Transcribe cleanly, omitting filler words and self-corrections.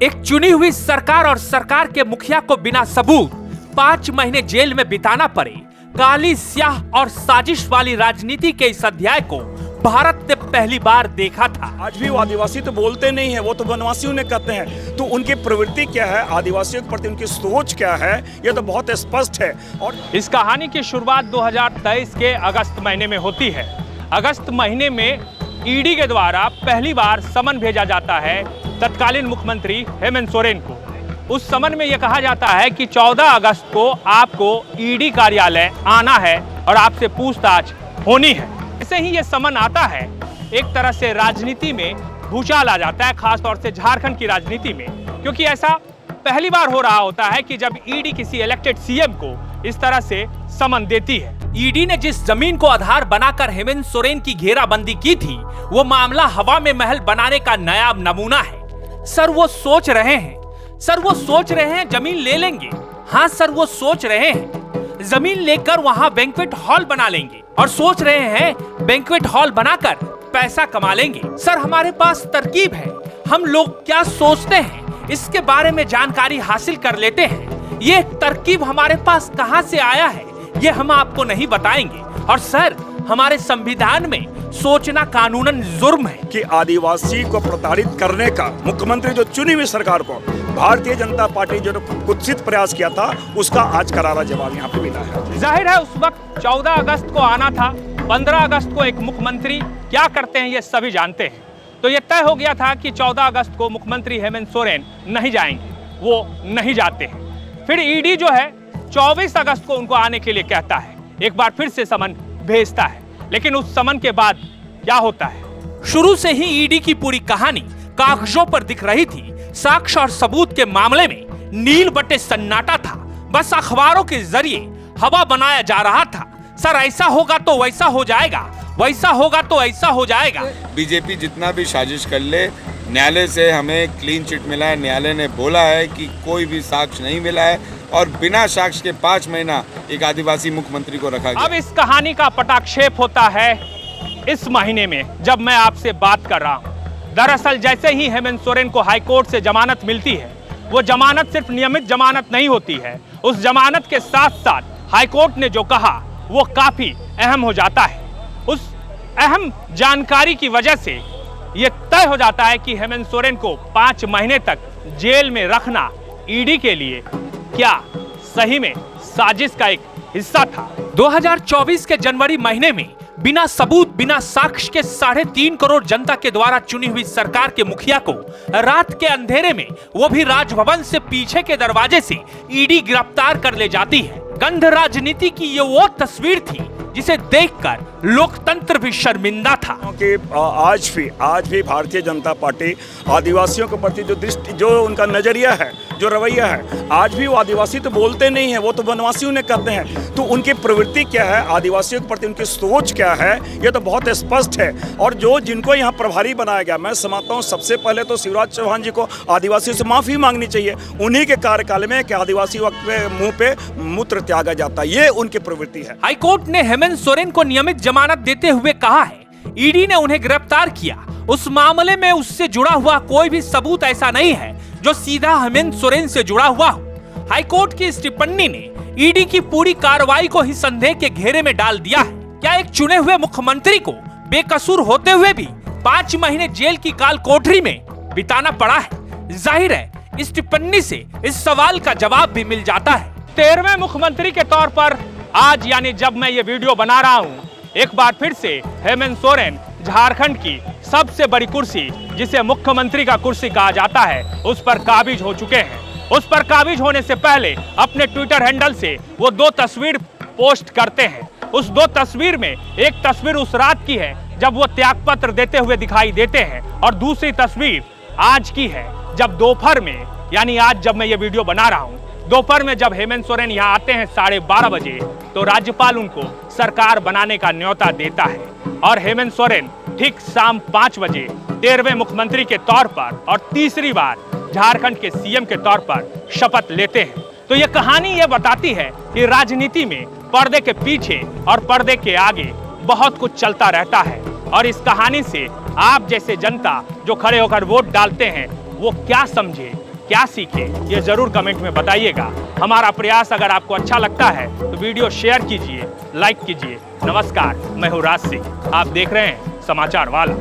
एक चुनी हुई सरकार और सरकार के मुखिया को बिना सबूत 5 महीने जेल में बिताना पड़े। काली स्याह और साजिश वाली राजनीति के इस अध्याय को भारत ने पहली बार देखा था। आज भी वो आदिवासी तो बोलते नहीं है, वो तो वनवासियों ने कहते हैं। तो उनकी प्रवृत्ति क्या है, आदिवासियों के प्रति उनकी सोच क्या है, ये तो बहुत स्पष्ट है। और इस कहानी की शुरुआत 2023 के अगस्त महीने में होती है। अगस्त महीने में ईडी के द्वारा पहली बार समन भेजा जाता है तत्कालीन मुख्यमंत्री हेमंत सोरेन को। उस समन में यह कहा जाता है कि 14 अगस्त को आपको ईडी कार्यालय आना है और आपसे पूछताछ होनी है। ऐसे ही ये समन आता है, एक तरह से राजनीति में भूचाल आ जाता है, खासतौर से झारखंड की राजनीति में, क्योंकि ऐसा पहली बार हो रहा होता है कि जब ईडी किसी इलेक्टेड सीएम को इस तरह से समन देती है। ईडी ने जिस जमीन को आधार बनाकर हेमंत सोरेन की घेराबंदी की थी, वो मामला हवा में महल बनाने का नया नमूना है। सर वो सोच रहे हैं जमीन ले लेंगे। हाँ सर वो सोच रहे हैं जमीन लेकर वहाँ बैंक्वेट हॉल बना लेंगे और सोच रहे हैं बैंक्वेट हॉल बनाकर पैसा कमा लेंगे। सर हमारे पास तरकीब है, हम लोग क्या सोचते हैं इसके बारे में जानकारी हासिल कर लेते हैं। ये तरकीब हमारे पास कहाँ से आया है ये हम आपको नहीं बताएंगे। और सर हमारे संविधान में सोचना कानूनन जुर्म है। कि आदिवासी को प्रताड़ित करने का मुख्यमंत्री जो चुनी हुई सरकार को भारतीय जनता पार्टी जो कुत्सित प्रयास किया था, उसका आज करारा जवाब यहाँ पे मिला है। जाहिर है उस वक्त 14 अगस्त को आना था, 15 अगस्त को एक मुख्यमंत्री क्या करते हैं ये सभी जानते हैं। तो ये तय हो गया था कि 14 अगस्त को मुख्यमंत्री हेमंत सोरेन नहीं जाएंगे, वो नहीं जाते हैं। फिर ईडी जो है 24 अगस्त को उनको आने के लिए कहता है, एक बार फिर से समन भेजता है। लेकिन उस समन के बाद क्या होता है? शुरू से ही ईडी की पूरी कहानी कागजों पर दिख रही थी। साक्ष्य और सबूत के मामले में नील बटे सन्नाटा था, बस अखबारों के जरिए हवा बनाया जा रहा था। सर ऐसा होगा तो वैसा हो जाएगा, वैसा होगा तो ऐसा हो जाएगा। बीजेपी जितना भी साजिश कर ले, न्यायालय से हमें क्लीन चिट मिला है। न्यायालय ने बोला है कि कोई भी साक्ष्य नहीं मिला है और बिना साक्ष्य के 5 महीना एक आदिवासी मुख्यमंत्री को रखा गया। अब इस कहानी का पटाक्षेप होता है इस महीने में जब मैं आपसे बात कर रहा हूं। दरअसल जैसे ही हेमंत सोरेन को हाईकोर्ट से जमानत मिलती है, वो जमानत सिर्फ नियमित जमानत नहीं होती है। उस जमानत के साथ साथ हाईकोर्ट ने जो कहा वो काफी अहम हो जाता है। उस अहम जानकारी की वजह से ये तय हो जाता है कि हेमंत सोरेन को 5 महीने तक जेल में रखना ईडी के लिए क्या सही में साजिश का एक हिस्सा था। 2024 के जनवरी महीने में बिना सबूत बिना साक्ष्य के 3.5 करोड़ जनता के द्वारा चुनी हुई सरकार के मुखिया को रात के अंधेरे में, वो भी राजभवन से पीछे के दरवाजे से ईडी गिरफ्तार कर ले जाती है। गंध राजनीति की ये वो तस्वीर थी जिसे देखकर लोकतंत्र भी शर्मिंदा था। क्योंकि आज भी भारतीय जनता पार्टी आदिवासियों के प्रति जो दृष्टि, जो उनका नजरिया है, जो रवैया है, आज भी वो आदिवासी तो बोलते नहीं है, वो तो वनवासियों ने कहते हैं। तो उनकी प्रवृत्ति क्या है, आदिवासियों के प्रति उनकी सोच क्या है, ये तो बहुत स्पष्ट है। और जिनको यहाँ प्रभारी बनाया गया, मैं समझता हूँ सबसे पहले तो शिवराज चौहान जी को आदिवासियों से माफी मांगनी चाहिए। उन्हीं के कार्यकाल में कि आदिवासी वक्त में मुंह पे मूत्र त्यागा जाता, ये उनकी प्रवृत्ति है। हाईकोर्ट ने हेमंत सोरेन को नियमित जमानत देते हुए कहा है ईडी ने उन्हें गिरफ्तार किया, उस मामले में उससे जुड़ा हुआ कोई भी सबूत ऐसा नहीं है जो सीधा हेमंत सोरेन से जुड़ा हुआ हो। हाईकोर्ट की इस टिप्पणी ने ईडी की पूरी कार्रवाई को ही संदेह के घेरे में डाल दिया है। क्या एक चुने हुए मुख्यमंत्री को बेकसूर होते हुए भी 5 महीने जेल की काल कोठरी में बिताना पड़ा है? जाहिर है इस टिप्पणी से इस सवाल का जवाब भी मिल जाता है। 13वें मुख्यमंत्री के तौर पर आज यानी जब मैं ये वीडियो बना रहा हूँ, एक बार फिर से हेमंत सोरेन झारखंड की सबसे बड़ी कुर्सी, जिसे मुख्यमंत्री का कुर्सी कहा जाता है, उस पर काबिज हो चुके हैं। उस पर काबिज होने से पहले अपने ट्विटर हैंडल से वो 2 तस्वीर पोस्ट करते हैं। उस 2 तस्वीर में एक तस्वीर उस रात की है जब वो त्यागपत्र देते हुए दिखाई देते हैं और दूसरी तस्वीर आज की है जब दोपहर में, यानी आज जब मैं ये वीडियो बना रहा हूँ, दोपहर में जब हेमंत सोरेन यहाँ आते हैं 12:30 बजे, तो राज्यपाल उनको सरकार बनाने का न्योता देता है और हेमंत सोरेन ठीक शाम 5 बजे 13वें मुख्यमंत्री के तौर पर और तीसरी बार झारखंड के सीएम के तौर पर शपथ लेते हैं। तो ये कहानी ये बताती है कि राजनीति में पर्दे के पीछे और पर्दे के आगे बहुत कुछ चलता रहता है और इस कहानी से आप जैसे जनता जो खड़े होकर वोट डालते हैं वो क्या समझे, क्या सीखे ये जरूर कमेंट में बताइएगा। हमारा प्रयास अगर आपको अच्छा लगता है तो वीडियो शेयर कीजिए, लाइक कीजिए। नमस्कार, मैं हूँ राज सिंह, आप देख रहे हैं समाचार वाला।